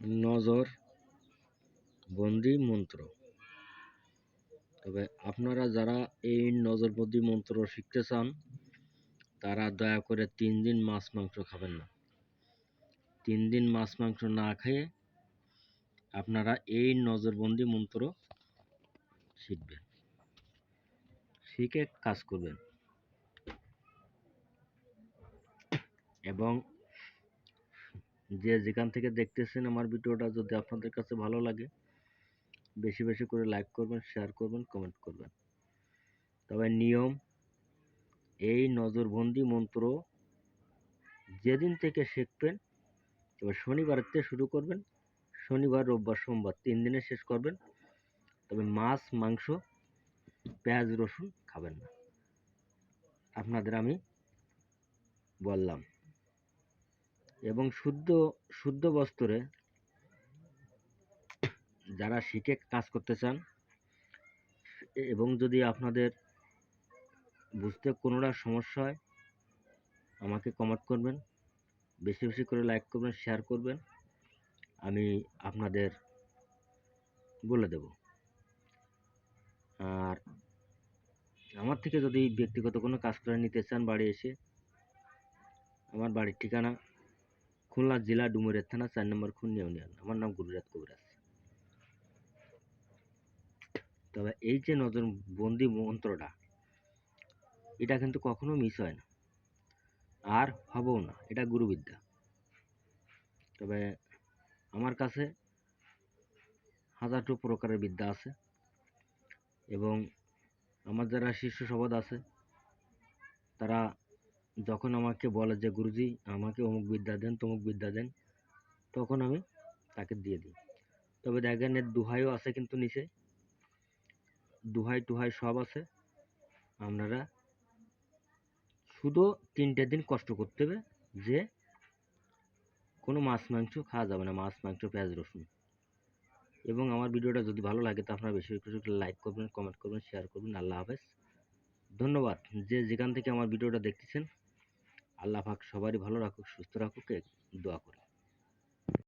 নজর বন্দি মন্ত্র। তবে আপনারা যারা এই নজরবন্দি মন্ত্র শিখতে চান তারা দয়া করে 3 দিন মাছ মাংস খাবেন না। 3 দিন মাছ মাংস না খেয়ে আপনারা এই নজরবন্দি মন্ত্র শিখবেন, শিখে কাজ করবেন। এবং যে যেখান থেকে দেখতেছেন আমার ভিডিওটা যদি আপনাদের কাছে ভালো লাগে বেশি বেশি করে লাইক করবেন, শেয়ার করবেন, কমেন্ট করবেন। তবে নিয়ম, এই নজরবন্দি মন্ত্র যেদিন থেকে শিখবেন, তবে শনিবারের থেকে শুরু করবেন, শনিবার, রোববার, সোমবার 3 দিনে শেষ করবেন। তবে মাছ মাংস পেঁয়াজ রসুন খাবেন না, আপনাদের আমি বললাম। এবং শুদ্ধ বস্ত্রে যারা শিখে কাজ করতে চান এবং যদি আপনাদের বুঝতে কোনোটা সমস্যা হয় আমাকে কমেন্ট করবেন, বেশি বেশি করে লাইক করবেন, শেয়ার করবেন, আমি আপনাদের বলে দেব। আর আমার থেকে যদি ব্যক্তিগত কোনো কাজ করে নিতে চান বাড়ি এসে, আমার বাড়ির ঠিকানা খুলনা জেলা ডুমুরিয়া থানা 4 নম্বর খুলনা ইউনিয়ন। আমার নাম গুরুরাজ কবিরাজ। তবে এই যে নজরবন্দি মন্ত্রটা, এটা কিন্তু কখনো মিস হয় না, আর হবেও না। এটা গুরুবিদ্যা। তবে আমার কাছে হাজারটো প্রকারের বিদ্যা আছে এবং আমার যারা শিষ্য সবদ আছে তারা যখন আমাকে বলে যে গুরুজি আমাকে অমুক বিদ্যা দেন, তমুক বিদ্যা দেন, তখন আমি তাকে দিয়ে দিই। তবে দেখেন এর দোহাইও আছে, কিন্তু নিচে দোহাই টোহাই সব আছে। আপনারা শুধু 3টে দিন কষ্ট করতে হবে, যে কোনো মাছ মাংস খাওয়া যাবে না, মাছ মাংস পেঁয়াজ রসুন। এবং আমার ভিডিওটা যদি ভালো লাগে তো আপনারা বেশি বেশি করে লাইক করবেন, কমেন্ট করবেন, শেয়ার করবেন। আল্লাহ হাফেজ, ধন্যবাদ। যে যেখান থেকে আমার ভিডিওটা দেখতেছেন, আল্লাহ পাক সবারই ভালো রাখুক, সুস্থ রাখুক, দোয়া করি।